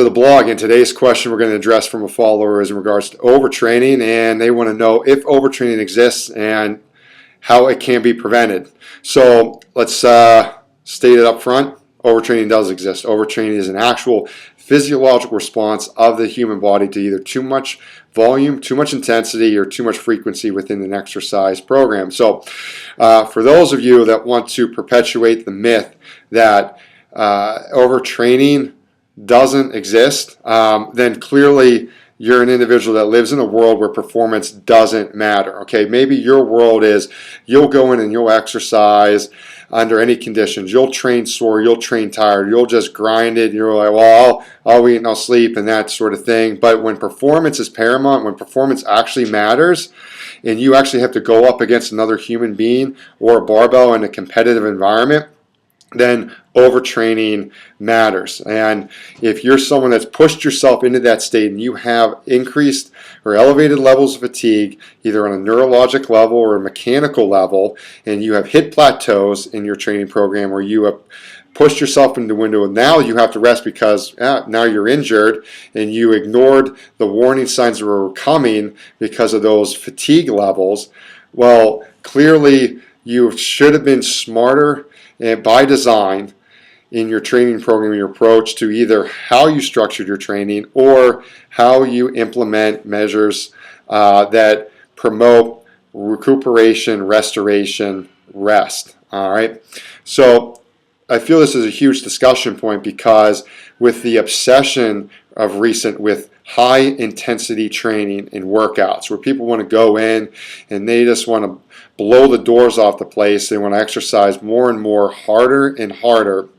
for the blog. And today's question we're going to address from a follower is in regards to overtraining, and they want to know if overtraining exists and how it can be prevented. So let's state it up front. Overtraining does exist. Overtraining is an actual physiological response of the human body to either too much volume, too much intensity, or too much frequency within an exercise program. So for those of you that want to perpetuate the myth that overtraining doesn't exist, then clearly you're an individual that lives in a world where performance doesn't matter. Okay, maybe your world is you'll go in and you'll exercise under any conditions. You'll train sore, you'll train tired, you'll just grind it. You're like, well, I'll eat and I'll sleep and that sort of thing. But when performance is paramount, when performance actually matters, and you actually have to go up against another human being or a barbell in a competitive environment, then overtraining matters. And if you're someone that's pushed yourself into that state and you have increased or elevated levels of fatigue, either on a neurologic level or a mechanical level, and you have hit plateaus in your training program where you have pushed yourself into the window and now you have to rest because now you're injured and you ignored the warning signs that were coming because of those fatigue levels, well, clearly you should have been smarter by design in your training program, your approach to either how you structured your training or how you implement measures that promote recuperation, restoration, rest. All right. So I feel this is a huge discussion point because with the obsession of recent with high intensity training and workouts where people want to go in and they just want to blow the doors off the place. They want to exercise more and more, harder and harder,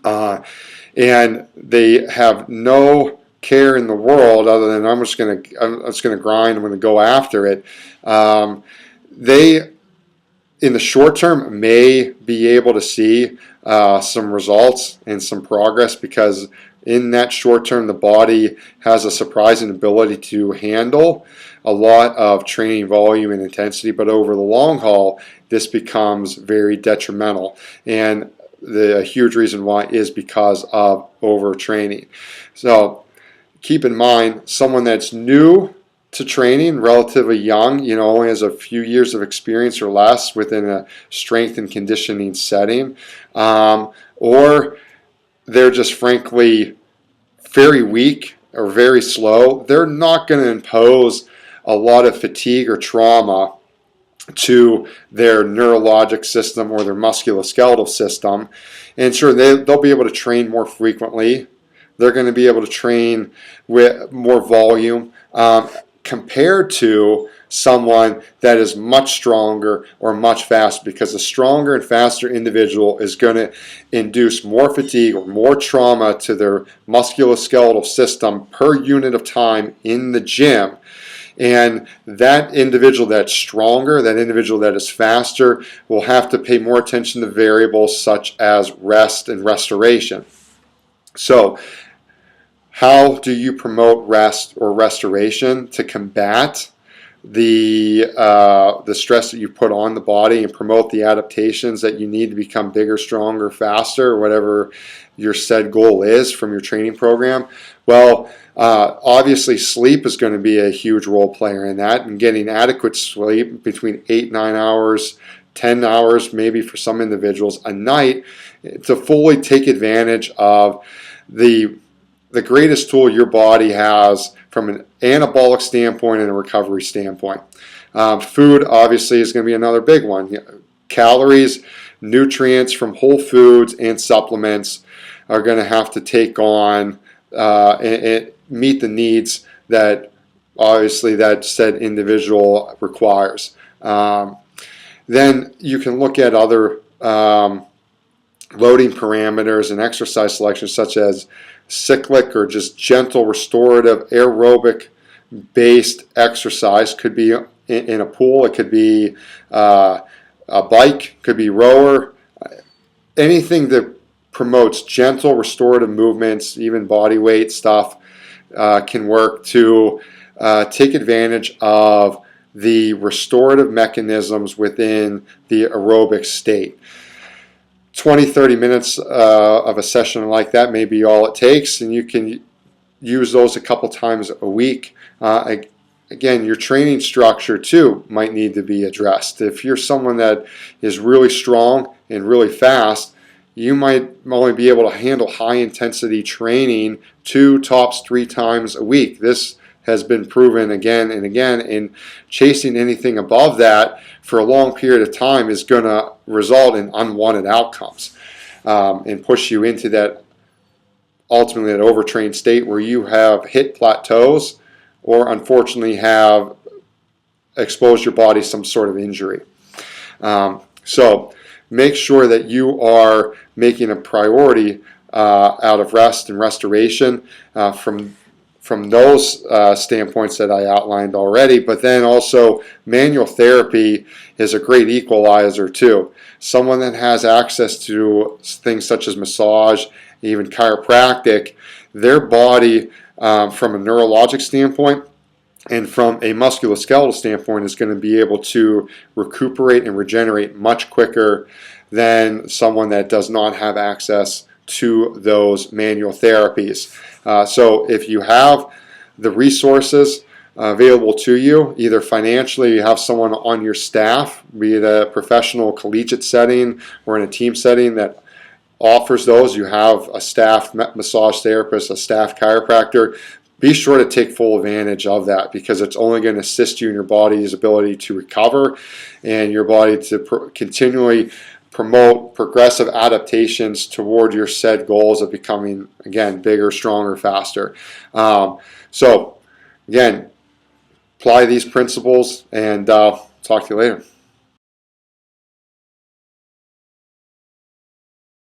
and they have no care in the world other than I'm just going to grind. I'm going to go after it. They, in the short term, may be able to see some results and some progress because in that short term, the body has a surprising ability to handle a lot of training volume and intensity, but over the long haul, this becomes very detrimental. And the huge reason why is because of overtraining. So keep in mind, someone that's new to training, relatively young, only has a few years of experience or less within a strength and conditioning setting, or they're just frankly very weak or very slow, they're not going to impose a lot of fatigue or trauma to their neurologic system or their musculoskeletal system. And sure, they'll be able to train more frequently. They're going to be able to train with more volume compared to someone that is much stronger or much faster, because a stronger and faster individual is going to induce more fatigue or more trauma to their musculoskeletal system per unit of time in the gym. And that individual that's stronger, that individual that is faster, will have to pay more attention to variables such as rest and restoration. So how do you promote rest or restoration to combat the stress that you put on the body and promote the adaptations that you need to become bigger, stronger, faster, whatever your said goal is from your training program? Well, obviously sleep is going to be a huge role player in that, and getting adequate sleep between 8-9 hours, 10 hours maybe for some individuals a night to fully take advantage of the greatest tool your body has from an anabolic standpoint and a recovery standpoint. Food obviously is going to be another big one. Calories, nutrients from whole foods and supplements are going to have to take on and meet the needs that obviously that said individual requires. Then you can look at other loading parameters and exercise selections such as cyclic or just gentle restorative aerobic based exercise. Could be in a pool, it could be a bike, could be rower, anything that promotes gentle restorative movements, even body weight stuff can work to take advantage of the restorative mechanisms within the aerobic state. 20-30 minutes of a session like that may be all it takes, and you can use those a couple times a week. Again, your training structure too might need to be addressed. If you're someone that is really strong and really fast, you might only be able to handle high intensity training 2 tops 3 times a week. This has been proven again and again, and chasing anything above that for a long period of time is going to result in unwanted outcomes, and push you into that ultimately that overtrained state where you have hit plateaus or unfortunately have exposed your body to some sort of injury. So make sure that you are making a priority out of rest and restoration from those standpoints that I outlined already. But then also manual therapy is a great equalizer too. Someone that has access to things such as massage, even chiropractic, their body from a neurologic standpoint and from a musculoskeletal standpoint is going to be able to recuperate and regenerate much quicker than someone that does not have access to those manual therapies. So if you have the resources available to you, either financially, you have someone on your staff, be it a professional collegiate setting or in a team setting that offers those, you have a staff massage therapist, a staff chiropractor, be sure to take full advantage of that, because it's only going to assist you in your body's ability to recover and your body to continually promote progressive adaptations toward your said goals of becoming, again, bigger, stronger, faster. So again, apply these principles, and talk to you later.